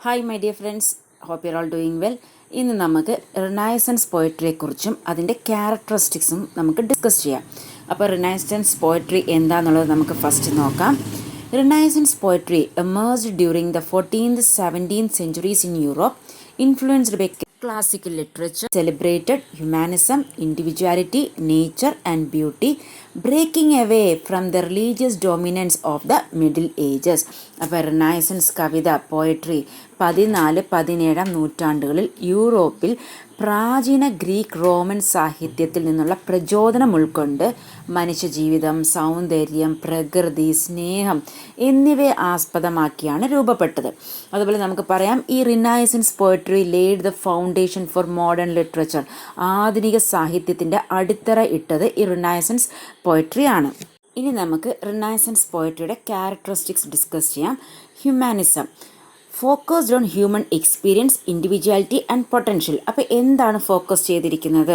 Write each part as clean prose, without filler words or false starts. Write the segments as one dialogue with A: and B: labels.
A: Hi my dear friends, hope you all doing well. ഇന്ന് നമുക്ക് renaissance പോയട്രിയെക്കുറിച്ചും അതിൻ്റെ ക്യാരക്ടറിസ്റ്റിക്സും നമുക്ക് ഡിസ്കസ് ചെയ്യാം. അപ്പോൾ റിനൈസൻസ് പോയട്രി എന്താണെന്നുള്ളത് നമുക്ക് ഫസ്റ്റ് നോക്കാം. Renaissance poetry emerged during the 14th 17th centuries in Europe, influenced by classical literature, celebrated humanism, individuality, nature and beauty, breaking away from the religious dominance of the Middle Ages. അപ്പോൾ renaissance കവിത poetry 14-17 നൂറ്റാണ്ടുകളിൽ യൂറോപ്പിൽ പ്രാചീന Greek Roman സാഹിത്യത്തിൽ നിന്നുള്ള പ്രചോദനം ഉൾക്കൊണ്ട് മനുഷ്യജീവിതം, സൗന്ദര്യം, പ്രകൃതി, സ്നേഹം എന്നിവയെ ആസ്പദമാക്കിയാണ് രൂപപ്പെട്ടത്. അതുപോലെ നമുക്ക് പറയാം, ഈ renaissance poetry laid the foundation four modern literature. ആധുനിക സാഹിത്യത്തിൻ്റെ അടിത്തറ ഇട്ടത് ഈ റിനൈസൻസ് പോയട്രി ആണ്. ഇനി നമുക്ക് റിനൈസൻസ് പോയട്രിയുടെ ക്യാരക്ടറിസ്റ്റിക്സ് ഡിസ്കസ് ചെയ്യാം. Humanism focused on human experience, individuality and potential. അപ്പോൾ എന്താണ് ഫോക്കസ് ചെയ്തിരിക്കുന്നത്?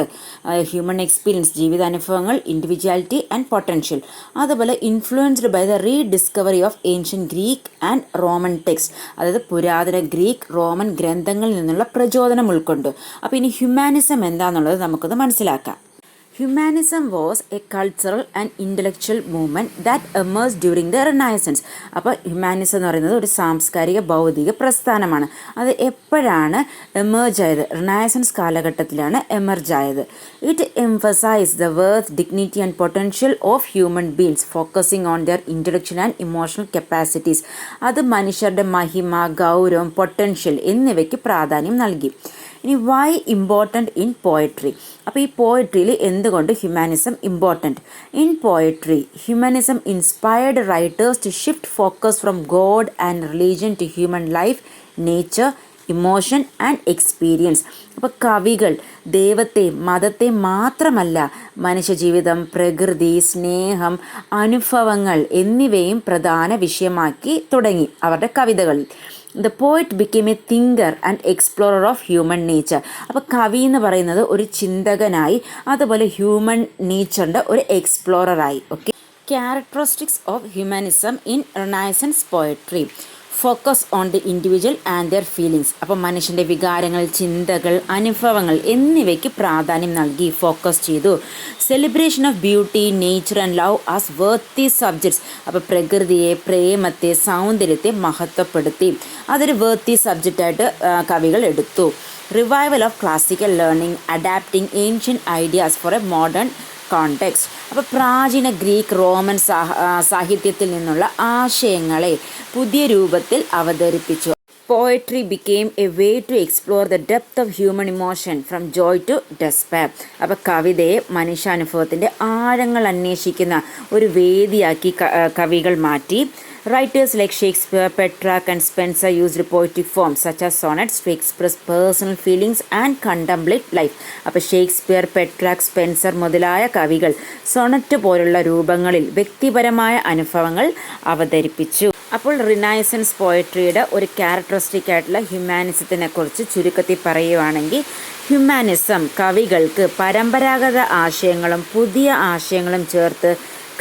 A: ഹ്യൂമൻ എക്സ്പീരിയൻസ്, ജീവിതാനുഭവങ്ങൾ, ഇൻഡിവിജ്വാലിറ്റി ആൻഡ് പൊട്ടൻഷ്യൽ. അതുപോലെ influenced by the rediscovery of ancient Greek and Roman text, അതായത് പുരാതന ഗ്രീക്ക് റോമൻ ഗ്രന്ഥങ്ങളിൽ നിന്നുള്ള പ്രചോദനം ഉൾക്കൊണ്ട്. അപ്പോൾ ഇനി ഹ്യൂമാനിസം എന്താണെന്നുള്ളത് നമുക്കത് മനസ്സിലാക്കാം. Humanism was a cultural and intellectual movement that emerged during the Renaissance. അപ്പോൾ ഹ്യൂമാനിസം എന്ന് പറയുന്നത് ഒരു സാംസ്കാരിക ഭൗതിക പ്രസ്ഥാനമാണ്. അത് എപ്പോഴാണ് എമേർജ് ആയത്? റിനൈസൻസ് കാലഘട്ടത്തിലാണ് എമർജ് ആയത്. It emphasise the worth, dignity and potential of human beings, focusing on their intellectual and emotional capacities. അത് മനുഷ്യരുടെ മഹിമ, ഗൗരവം, പൊട്ടൻഷ്യൽ എന്നിവയ്ക്ക് പ്രാധാന്യം നൽകി. ഇനി വൈ ഇമ്പോർട്ടൻറ്റ് ഇൻ പോയട്രി? അപ്പോൾ ഈ പോയട്രിയിൽ എന്തുകൊണ്ട് humanism important? In poetry humanism inspired writers to shift focus from god and religion to human life, nature, emotion and experience. അപ്പോൾ കവികൾ ദൈവത്തെ, മതത്തെ മാത്രമല്ല മനുഷ്യജീവിതം, പ്രകൃതി, സ്നേഹം, അനുഭവങ്ങൾ എന്നിവയും പ്രധാന വിഷയമാക്കി തുടങ്ങി അവരുടെ കവിതകളിൽ. The poet became a thinker and explorer of human nature. അപ്പോൾ കവി എന്ന് പറയുന്നത് ഒരു ചിന്തകനായി, അതുപോലെ ഹ്യൂമൻ നേച്ചറിൻ്റെ ഒരു എക്സ്പ്ലോററായി. Okay, characteristics of humanism in renaissance poetry. Focus on the individual and their feelings. അപ്പോൾ മനുഷ്യൻ്റെ വികാരങ്ങൾ, ചിന്തകൾ, അനുഭവങ്ങൾ എന്നിവയ്ക്ക് പ്രാധാന്യം നൽകി ഫോക്കസ് ചെയ്തു. Celebration of beauty, nature and love as worthy subjects. അപ്പോൾ പ്രകൃതിയെ, പ്രേമത്തെ, സൗന്ദര്യത്തെ മഹത്വപ്പെടുത്തി. അതൊരു വർത്തി സബ്ജക്റ്റായിട്ട് കവികൾ എടുത്തു. Revival of classical learning, adapting ancient ideas four A modern context. അപ്പോൾ പ്രാചീന ഗ്രീക്ക് റോമൻ സാഹിത്യത്തിൽ നിന്നുള്ള ആശയങ്ങളെ പുതിയ രൂപത്തിൽ അവതരിപ്പിച്ചു. Poetry became a way to explore the depth of human emotion from joy to despair. അപ്പോൾ കവിതയെ മനുഷ്യാനുഭവത്തിൻ്റെ ആഴങ്ങൾ അന്വേഷിക്കുന്ന ഒരു വേദിയാക്കി കവികൾ മാറ്റി. Writers like Shakespeare, Petrarch and Spencer used poetic forms such as sonnets to express personal feelings and contemplate life. അപ്പോൾ Shakespeare, Petrarch, Spencer മുതലായ കവികൾ സൊണറ്റ് പോലുള്ള രൂപങ്ങളിൽ വ്യക്തിപരമായ അനുഭവങ്ങൾ അവതരിപ്പിച്ചു. അപ്പോൾ റിനൈസൻസ് പോയട്രിയുടെ ഒരു ക്യാരക്ടറിസ്റ്റിക് ആയിട്ടുള്ള ഹ്യൂമാനിസത്തിനെ കുറിച്ച് ചുരുക്കത്തിൽ പറയുവാണെങ്കിൽ, ഹ്യൂമാനിസം കവികൾക്ക് പരമ്പരാഗത ആശയങ്ങളും പുതിയ ആശയങ്ങളും ചേർത്ത്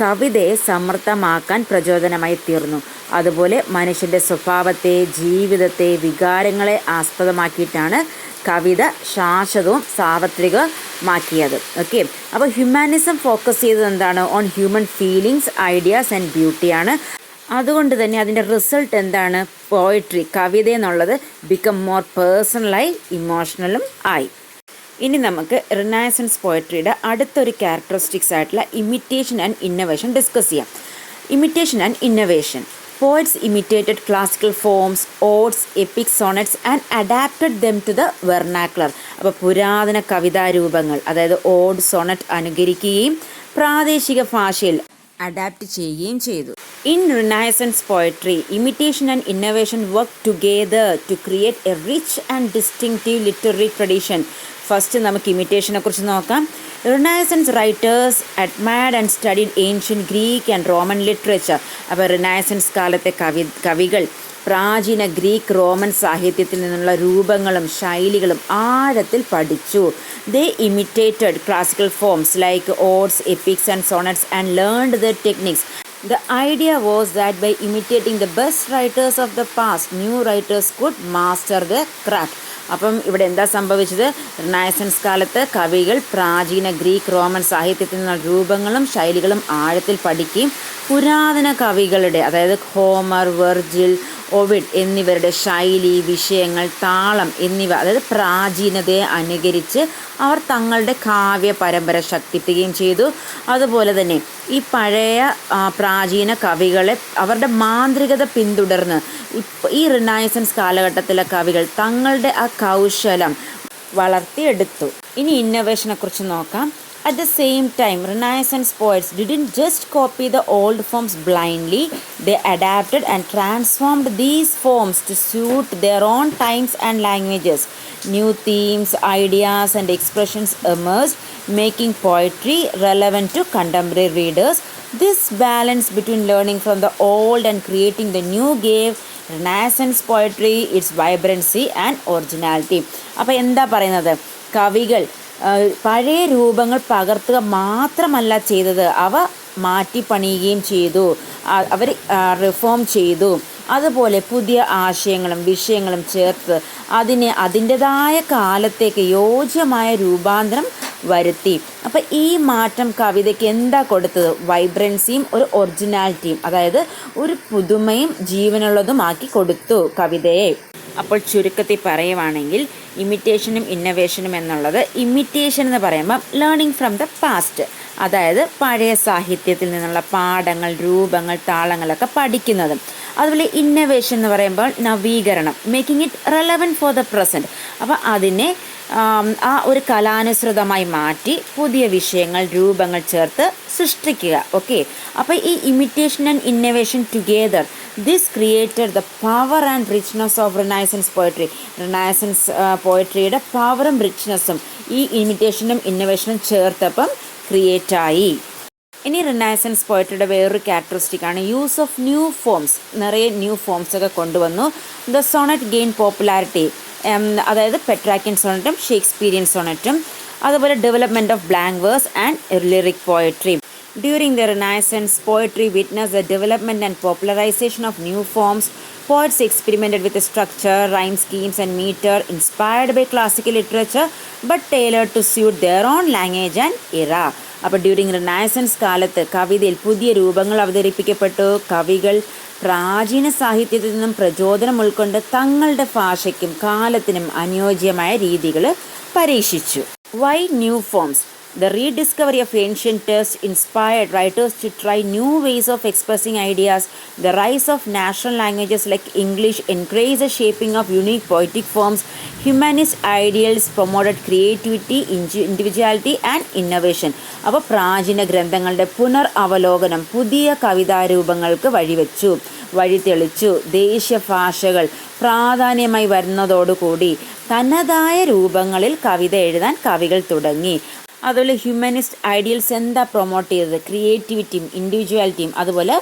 A: കവിതയെ സമൃദ്ധമാക്കാൻ പ്രചോദനമായി തീർന്നു. അതുപോലെ മനുഷ്യൻ്റെ സ്വഭാവത്തെ, ജീവിതത്തെ, വികാരങ്ങളെ ആസ്പദമാക്കിയിട്ടാണ് കവിത ശാശ്വതവും സാർവത്രികമാക്കിയത്. ഓക്കെ, അപ്പോൾ ഹ്യൂമാനിസം ഫോക്കസ് ചെയ്തത് എന്താണ്? On human feelings, ideas and ബ്യൂട്ടിയാണ്. അതുകൊണ്ട് തന്നെ അതിൻ്റെ റിസൾട്ട് എന്താണ്? പോയട്രി, കവിത എന്നുള്ളത് ബിക്കം മോർ പേഴ്സണലായി, ഇമോഷണലും ആയി. ഇനി നമുക്ക് റിനൈസൻസ് പോയട്രിയുടെ അടുത്തൊരു ക്യാരക്ടറിസ്റ്റിക്സ് ആയിട്ടുള്ള ഇമിറ്റേഷൻ ആൻഡ് ഇന്നോവേഷൻ ഡിസ്കസ് ചെയ്യാം. Imitation and innovation. Poets imitated classical forms, odes, epic, sonnets and adapted them to the vernacular. അപ്പോൾ പുരാതന കവിതാരൂപങ്ങൾ, അതായത് ഓഡ്, സോണറ്റ് അനുകരിക്കുകയും പ്രാദേശിക ഭാഷയിൽ അഡാപ്റ്റ് ചെയ്യുകയും ചെയ്തു. In renaissance poetry, imitation and innovation work together to create a rich and distinctive literary tradition. First നമുക്ക് ഇമിറ്റേഷനെ കുറിച്ച് നോക്കാം. Renaissance writers admired and studied ancient Greek and Roman literature. അപ്പോൾ റിനൈസൻസ് കാലത്തെ കവികൾ പ്രാചീന ഗ്രീക്ക് റോമൻ സാഹിത്യത്തിൽ നിന്നുള്ള രൂപങ്ങളും ശൈലികളും ആഴത്തിൽ പഠിച്ചു. They imitated classical forms like odes, epics and sonnets and learned the techniques. The idea was that by imitating the best writers of the past, new writers could master the craft. അപ്പം ഇവിടെ എന്താ സംഭവിച്ചത്? Renaissance കാലത്ത് കവികൾ പ്രാചീന Greek Roman സാഹിത്യത്തിൽ നിന്നുള്ള രൂപങ്ങളും ശൈലികളും ആഴത്തിൽ പഠിക്കുകയും പുരാതന കവികളുടെ, അതായത് ഹോമർ, വെർജിൽ, ഒവിഡ് എന്നിവരുടെ ശൈലി, വിഷയങ്ങൾ, താളം എന്നിവ, അതായത് പ്രാചീനതയെ അനുകരിച്ച് അവർ തങ്ങളുടെ കാവ്യ പരമ്പര ശക്തിപ്പിക്കുകയും ചെയ്തു. അതുപോലെ തന്നെ ഈ പഴയ പ്രാചീന കവികളെ അവരുടെ മാന്ത്രികത പിന്തുടർന്ന് ഈ റിനൈസൻസ് കാലഘട്ടത്തിലെ കവികൾ തങ്ങളുടെ ആ കൗശലം വളർത്തിയെടുത്തു. ഇനി ഇന്നോവേഷനെ കുറിച്ച് നോക്കാം. At the same time, Renaissance poets didn't just copy the old forms blindly, they adapted and transformed these forms to suit their own times and languages. New themes, ideas, and expressions emerged, making poetry relevant to contemporary readers. This balance between learning from the old and creating the new gave Renaissance poetry its vibrancy and originality. അപ്പോൾ എന്താ പറയുന്നത്? കവികൾ പഴയ രൂപങ്ങൾ പകർത്തുക മാത്രമല്ല ചെയ്തത്, അവ മാറ്റിപ്പണിയുകയും ചെയ്തു, അവർ റിഫോം ചെയ്തു. അതുപോലെ പുതിയ ആശയങ്ങളും വിഷയങ്ങളും ചേർത്ത് അതിൻ്റെതായ കാലത്തേക്ക് യോജ്യമായ രൂപാന്തരം വരുത്തി. അപ്പം ഈ മാറ്റം കവിതയ്ക്ക് എന്താ കൊടുത്തത്? വൈബ്രൻസിയും ഒരു ഒറിജിനാലിറ്റിയും, അതായത് ഒരു പുതുമയും ജീവനുള്ളതുമാക്കി കൊടുത്തു കവിതയെ. അപ്പോൾ ചുരുക്കത്തിൽ പറയുവാണെങ്കിൽ ഇമിറ്റേഷനും ഇന്നോവേഷനും എന്നുള്ളത്, ഇമിറ്റേഷൻ എന്ന് പറയുമ്പോൾ ലേണിംഗ് ഫ്രം ദ പാസ്റ്റ്, അതായത് പഴയ സാഹിത്യത്തിൽ നിന്നുള്ള പാഠങ്ങൾ, രൂപങ്ങൾ, താളങ്ങളൊക്കെ പഠിക്കുന്നത്. അതുപോലെ ഇന്നോവേഷൻ എന്ന് പറയുമ്പോൾ നവീകരണം, making it relevant for the present. അപ്പോൾ അതിനെ ആ ഒരു കലാനുസൃതമായി മാറ്റി പുതിയ വിഷയങ്ങൾ, രൂപങ്ങൾ ചേർത്ത് സൃഷ്ടിക്കുക. ഓക്കെ, അപ്പോൾ ഈ imitation and innovation together, this created the power and richness of Renaissance poetry. Renaissance പോയട്രിയുടെ പവറും റിച്ച്നെസ്സും ഈ ഇമിറ്റേഷനും ഇന്നോവേഷനും ചേർത്തപ്പം ക്രിയേറ്റ് ആയി. ഇനി റിനൈസൻസ് പോയട്രിയുടെ വേറൊരു ക്യാരക്ടറിസ്റ്റിക്കാണ് യൂസ് ഓഫ് ന്യൂ ഫോംസ്. നിറയെ ന്യൂ ഫോംസ് ഒക്കെ കൊണ്ടുവന്നു. ദ സോണറ്റ് ഗെയിൻ പോപ്പുലാരിറ്റി, അതായത് പെട്രാക്കിയൻ സോണറ്റും ഷേക്സ്പീരിയൻ സോണറ്റും. അതുപോലെ development of blank verse and lyric poetry. During the Renaissance, poetry witnessed the development and popularization of new forms. Poets experimented with structure, rhyme schemes, and meter inspired by classical literature but tailored to suit their own language and era. അപ്പോൾ during renaissance കാലത്ത് കവിതയിൽ പുതിയ രൂപങ്ങൾ അവതരിപ്പിക്കപ്പെട്ടു. കവികൾ പ്രാചീന സാഹിത്യത്തിൽ നിന്നും പ്രചോദനം ഉൾക്കൊണ്ട് തങ്ങളുടെ ഭാഷയ്ക്കും കാലത്തിനും അനുയോജ്യമായ രീതികൾ പരീക്ഷിച്ചു. Why new forms? The rediscovery of ancient texts inspired writers to try new ways of expressing ideas. The rise of national languages like English encouraged the shaping of unique poetic forms. Humanist ideals promoted creativity, individuality and innovation. അപ്പോൾ പ്രാചീന ഗ്രന്ഥങ്ങളുടെ പുനർ അവലോകനം പുതിയ കവിതാരൂപങ്ങൾക്ക് വഴിതെളിച്ചു. ദേശീയ ഭാഷകൾ പ്രാധാന്യമായി വരുന്നതോടുകൂടി തനതായ രൂപങ്ങളിൽ കവിത എഴുതാൻ കവികൾ തുടങ്ങി. അതുപോലെ ഹ്യൂമനിസ്റ്റ് ഐഡിയൽസ് എന്താ പ്രൊമോട്ട് ചെയ്തത്? ക്രിയേറ്റിവിറ്റിയും ഇൻഡിവിജ്വാലിറ്റിയും അതുപോലെ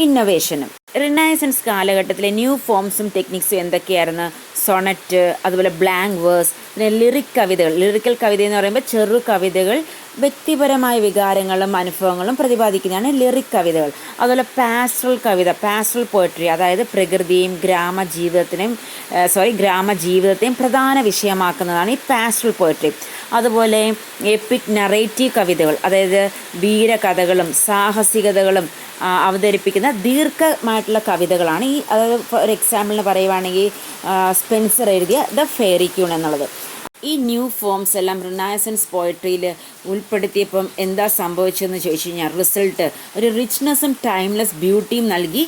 A: ഇന്നോവേഷനും. റിനൈസൻസ് കാലഘട്ടത്തിലെ ന്യൂ ഫോംസും ടെക്നിക്സും എന്തൊക്കെയായിരുന്നു? സൊണറ്റ്, അതുപോലെ ബ്ലാങ്ക് വേഴ്സ്, പിന്നെ ലിറിക് കവിതകൾ. ലിറിക്കൽ കവിത എന്ന് പറയുമ്പോൾ ചെറു കവിതകൾ വ്യക്തിപരമായ വികാരങ്ങളും അനുഭവങ്ങളും പ്രതിപാദിക്കുന്നതാണ് ലിറിക് കവിതകൾ. അതുപോലെ പാസ്റ്ററൽ പോയട്രി, അതായത് പ്രകൃതിയും ഗ്രാമജീവിതത്തെയും പ്രധാന വിഷയമാക്കുന്നതാണ് ഈ പാസ്റ്ററൽ പോയട്രി. അതുപോലെ എപ്പിക് നറേറ്റീവ് കവിതകൾ, അതായത് വീരകഥകളും സാഹസികതകളും അവതരിപ്പിക്കുന്ന ദീർഘമായിട്ടുള്ള കവിതകളാണ് ഈ. അതായത് ഫോർ എക്സാമ്പിളിന് പറയുവാണെങ്കിൽ സ്പെൻസർ എഴുതിയ ദ ഫെയറി ക്യൂൺ എന്നുള്ളത്. ഈ ന്യൂ ഫോംസ് എല്ലാം റിനൈസൻസ് പോയട്രിയിൽ ഉൾപ്പെടുത്തിയപ്പം എന്താ സംഭവിച്ചതെന്ന് ചോദിച്ചു കഴിഞ്ഞാൽ റിസൾട്ട് ഒരു റിച്ച്നെസ്സും ടൈംലെസ് ബ്യൂട്ടിയും നൽകി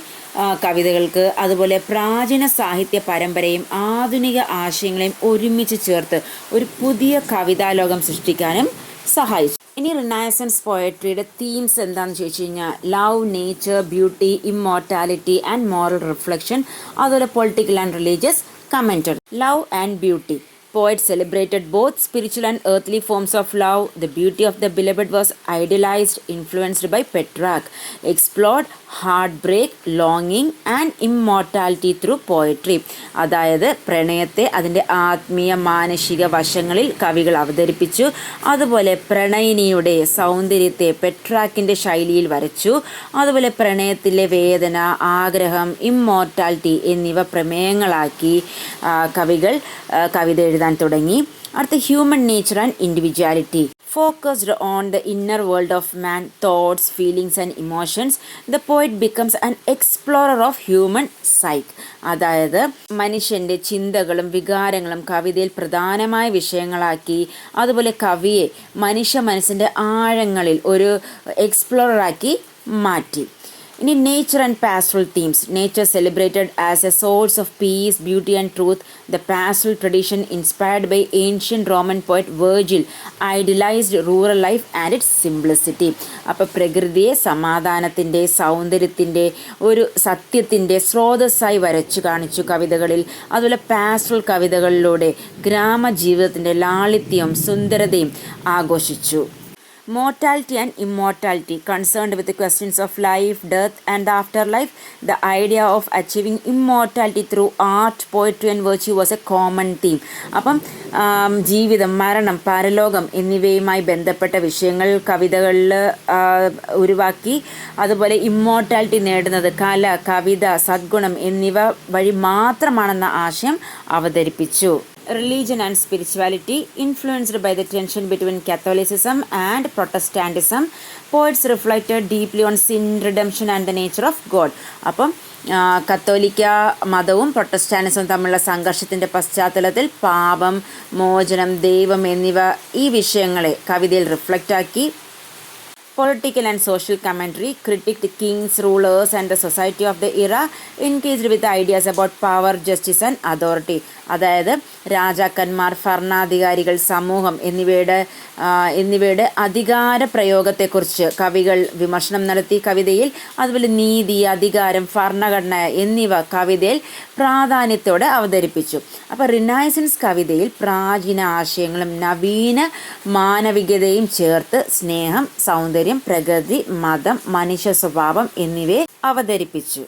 A: കവിതകൾക്ക്. അതുപോലെ പ്രാചീന സാഹിത്യ പരമ്പരയും ആധുനിക ആശയങ്ങളെയും ഒരുമിച്ച് ചേർത്ത് ഒരു പുതിയ കവിതാലോകം സൃഷ്ടിക്കാനും സഹായിച്ചു. ഇനി റിനൈസൻസ് പോയട്രിയുടെ തീംസ് എന്താണെന്ന് ചോദിച്ചു കഴിഞ്ഞാൽ love, nature, beauty, immortality and moral reflection. അതുപോലെ political and religious commentary. Love and beauty. poet celebrated both spiritual and earthly forms of love. The beauty of the beloved was idealized, influenced by Petrarch, explored heartbreak, longing and immortality through poetry. അതായത് പ്രണയത്തെ അതിൻ്റെ ആത്മീയ മാനസിക വശങ്ങളിൽ കവികൾ അവതരിപ്പിച്ചു. അതുപോലെ പ്രണയിനിയുടെ സൗന്ദര്യത്തെ പെട്രാക്കിൻ്റെ ശൈലിയിൽ വരച്ചു. അതുപോലെ പ്രണയത്തിലെ വേദന, ആഗ്രഹം, ഇമ്മോർട്ടാലിറ്റി എന്നിവ പ്രമേയങ്ങളാക്കി കവികൾ കവിത എഴുതാൻ തുടങ്ങി. അടുത്ത human nature and individuality. Focused on the inner world of man, thoughts, feelings and emotions, the poet becomes an explorer of human psyche. അതായത് മനുഷ്യൻ്റെ ചിന്തകളും വികാരങ്ങളും കവിതയിൽ പ്രധാനമായ വിഷയങ്ങളാക്കി. അതുപോലെ കവിയെ മനുഷ്യ മനസ്സിൻ്റെ ആഴങ്ങളിൽ ഒരു എക്സ്പ്ലോററാക്കി മാറ്റി. ഇനി nature and pastoral themes. Nature celebrated as a source of peace, beauty and truth. The pastoral tradition inspired by ancient Roman poet Virgil idealised rural life and its simplicity. അപ്പോൾ പ്രകൃതിയെ സമാധാനത്തിൻ്റെ, സൗന്ദര്യത്തിൻ്റെ, ഒരു സത്യത്തിൻ്റെ സ്രോതസ്സായി വരച്ചു കാണിച്ചു കവിതകളിൽ. അതുപോലെ പാസ്റ്ററൽ കവിതകളിലൂടെ ഗ്രാമജീവിതത്തിൻ്റെ ലാളിത്യവും സുന്ദരതയും ആഘോഷിച്ചു. Mortality and immortality. Concerned with the questions of life, death and the afterlife, the idea of achieving immortality through art, poetry and virtue was a common theme. അപ്പം ജീവിതം, മരണം, പരലോകം എന്നിവയുമായി ബന്ധപ്പെട്ട വിഷയങ്ങൾ കവിതകളിൽ ഉരുവാക്കി. അതുപോലെ ഇമ്മോർട്ടാലിറ്റി നേടുന്നത് കല, കവിത, സദ്ഗുണം എന്നിവ വഴി മാത്രമാണെന്ന ആശയം അവതരിപ്പിച്ചു. Religion and spirituality. Influenced by the tension between Catholicism and Protestantism, poets reflected deeply on sin, redemption and the nature of God. അപ്പം കത്തോലിക്ക മതവും പ്രൊട്ടസ്റ്റാനിസവും തമ്മിലുള്ള സംഘർഷത്തിൻ്റെ പശ്ചാത്തലത്തിൽ പാപം, മോചനം, ദൈവം എന്നിവ ഈ വിഷയങ്ങളെ കവിതയിൽ റിഫ്ലക്റ്റാക്കി. Political and social commentary. Critiqued kings, rulers and the society of the era. Engaged with ideas about power, justice and authority. അതായത് രാജാക്കന്മാർ, ഭരണാധികാരികൾ, സമൂഹം എന്നിവയുടെ അധികാര പ്രയോഗത്തെക്കുറിച്ച് കവികൾ വിമർശനം നടത്തി കവിതയിൽ. അതുപോലെ നീതി, അധികാരം, ഭരണഘടന എന്നിവ കവിതയിൽ പ്രാധാന്യത്തോടെ അവതരിപ്പിച്ചു. അപ്പോൾ റിനൈസൻസ് കവിതയിൽ പ്രാചീന ആശയങ്ങളും നവീന മാനവികതയും ചേർത്ത് സ്നേഹം, സൗന്ദര്യം, പ്രകൃതി, മതം, മനുഷ്യ സ്വഭാവം എന്നിവയെ അവതരിപ്പിച്ചു.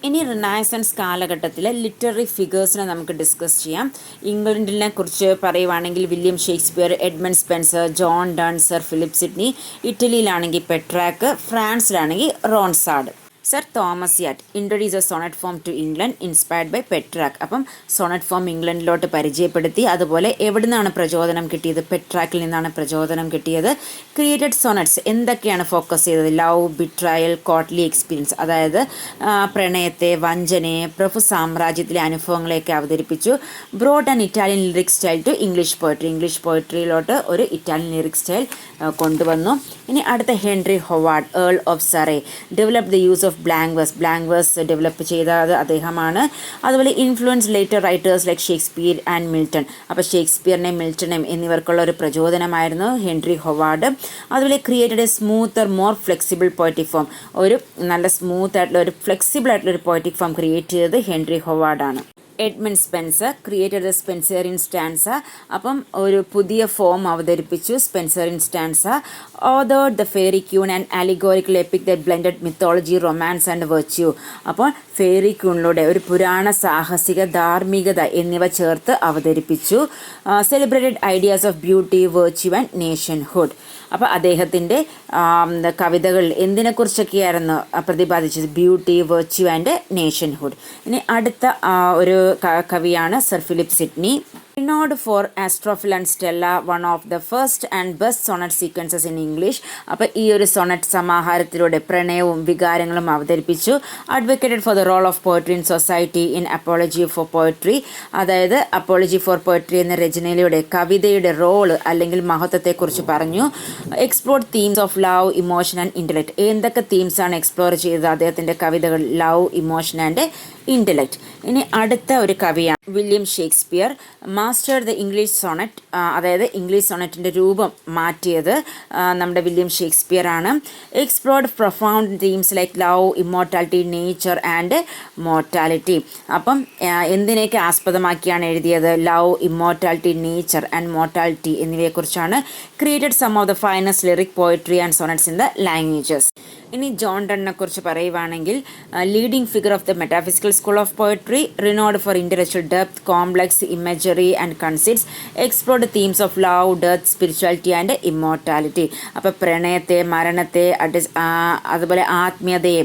A: ഇനി റിനൈസൻസ് കാലഘട്ടത്തിലെ ലിറ്റററി ഫിഗേഴ്സിനെ നമുക്ക് ഡിസ്കസ് ചെയ്യാം. ഇംഗ്ലണ്ടിനെ കുറിച്ച് പറയുവാണെങ്കിൽ William Shakespeare, Edmund Spenser, John Donne, Sir Philip Sidney. ഇറ്റലിയിലാണെങ്കിൽ പെട്രാക്ക്, ഫ്രാൻസിലാണെങ്കിൽ Ronsard. Sir Thomas Wyatt introduce a sonnet form to England inspired by Petrarch. അപ്പം സോണറ്റ് ഫോം ഇംഗ്ലണ്ടിലോട്ട് പരിചയപ്പെടുത്തി. അതുപോലെ എവിടെ നിന്നാണ് പ്രചോദനം കിട്ടിയത്? പെട്രാക്കിൽ നിന്നാണ് പ്രചോദനം കിട്ടിയത്. ക്രിയേറ്റഡ് സോണറ്റ്സ് എന്തൊക്കെയാണ് ഫോക്കസ് ചെയ്തത്? ലവ്, ബിട്രയൽ, കോട്ട്ലി എക്സ്പീരിയൻസ്, അതായത് പ്രണയത്തെ, വഞ്ചനയെ, പ്രഭു സാമ്രാജ്യത്തിലെ അനുഭവങ്ങളെയൊക്കെ അവതരിപ്പിച്ചു. Brought and Italian lyric style to English poetry. ഇംഗ്ലീഷ് പോയട്രിയിലോട്ട് ഒരു ഇറ്റാലിയൻ ലിറിക് സ്റ്റൈൽ കൊണ്ടുവന്നു. ഇനി അടുത്ത Henry Howard, Earl of Surrey, develop the use of blank verse develop ചെയ്തത് അദ്ദേഹമാണ്. അതുപോലെ influence later writers like Shakespeare and Milton. അപ്പോൾ ഷേക്സ്പിയറിനെയും മിൽട്ടണെയും എന്നിവർക്കുള്ള ഒരു പ്രചോദനമായിരുന്നു ഹെൻറി ഹൊവാർഡ്. അതുപോലെ created A smoother, more flexible poetic form. ഒരു നല്ല സ്മൂത്ത് ആയിട്ടുള്ള ഒരു ഫ്ലെക്സിബിൾ ആയിട്ടുള്ള ഒരു പോയറ്റിക് ഫോം ക്രിയേറ്റ് ചെയ്തത് ഹെൻറി ഹൊവാർഡാണ്. Edmund Spenser created the Spenserian stanza. അപ്പം ഒരു പുതിയ ഫോം അവതരിപ്പിച്ചു, Spenserian stanza. Authored the Faerie Queene and allegorical epic that blended mythology, romance and virtue. അപ്പോൾ ഫെയറി ക്യൂണിലൂടെ ഒരു പുരാണ, സാഹസിക, ധാർമ്മികത എന്നിവ ചേർത്ത് അവതരിപ്പിച്ചു. Celebrated ideas of beauty, virtue and nationhood. അപ്പോൾ അദ്ദേഹത്തിൻ്റെ കവിതകൾ എന്തിനെക്കുറിച്ചൊക്കെയായിരുന്നു പ്രതിപാദിച്ചത്? Beauty, virtue and nationhood. ഇനി അടുത്ത ഒരു കവിയാണ് sir Philip Sydney. Renowned for Astrophil and Stella, one of the first and best sonnet sequences in English. അപ്പോൾ ഈ ഒരു സൊണറ്റ് സമാഹാരത്തിലൂടെ പ്രണയവും വികാരങ്ങളും അവതരിപ്പിച്ചു. Advocated for the role of poetry in society in apology for poetry. അതായത് അപ്പോളജി ഫോർ പോയട്രി എന്ന രചനയിലൂടെ കവിതയുടെ റോള് അല്ലെങ്കിൽ മഹത്വത്തെക്കുറിച്ച് പറഞ്ഞു. Explore themes of love, emotion and intellect. എന്തൊക്കെ തീംസാണ് എക്സ്പ്ലോർ ചെയ്തത് അദ്ദേഹത്തിൻ്റെ കവിതകൾ? Love, emotion and intellect. ഇനി അടുത്ത ഒരു കവിയാണ് William Shakespeare. Mastered the English sonnet, അതായത് ഇംഗ്ലീഷ് സോണറ്റിൻ്റെ രൂപം മാറ്റിയത് നമ്മുടെ വില്യം ഷേക്സ്പിയർ ആണ്. Explored profound themes like love, immortality, nature and mortality. അപ്പം എന്തിനെയൊക്കെ ആസ്പദമാക്കിയാണ് എഴുതിയത്? Love, immortality, nature and mortality എന്നിവയെക്കുറിച്ചാണ്. Created some of the finest lyric poetry and sonnets in the languages. ഇനി ജോൺ ഡണ്ണിനെ കുറിച്ച് പറയുവാണെങ്കിൽ leading figure of the metaphysical school of poetry, renowned for intellectual depth, complex imagery and concepts, explored themes of love, death, spirituality and immortality. അപ്പോൾ പ്രണയത്തെ, മരണത്തെ, അതുപോലെ ആത്മീയതയെ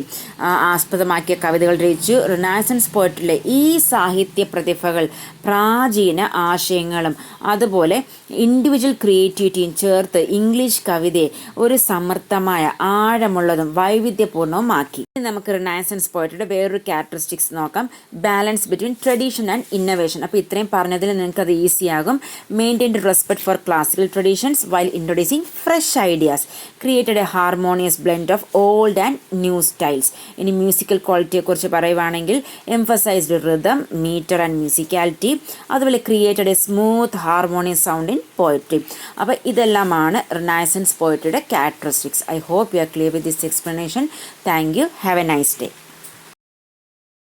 A: ആസ്പദമാക്കിയ കവിതകൾ രചിച്ചു. റിനൈസൻസ് പോയട്രിയിലെ ഈ സാഹിത്യ പ്രതിഭകൾ പ്രാചീന ആശയങ്ങളും അതുപോലെ ഇൻഡിവിജ്വൽ ക്രിയേറ്റിവിറ്റിയും ചേർത്ത് ഇംഗ്ലീഷ് കവിതയെ ഒരു സമർത്ഥമായ, ആഴമുള്ളതും വൈവിധ്യപൂർണവുമാക്കി. നമുക്ക് റിനൈസൻസ് പോയട്രിയുടെ വേറൊരു ക്യാരക്ടറിസ്റ്റിക്സ് നോക്കാം. Balance between tradition and innovation. അപ്പോൾ ഇത്രയും പറഞ്ഞതിൽ നിങ്ങൾക്ക് അത് ഈസി ആകും. Maintained respect for classical traditions while introducing fresh ideas. Created a harmonious blend of old and new styles. ഇനി മ്യൂസിക്കൽ ക്വാളിറ്റിയെക്കുറിച്ച് പറയുവാണെങ്കിൽ emphasized rhythm, meter and musicality. അതുപോലെ created a smooth harmonious sound in poetry. അപ്പോൾ ഇതെല്ലാമാണ് renaissance പോയട്രിയുടെ characteristics. I hope you are clear with this explanation. Thank you. Have a nice day.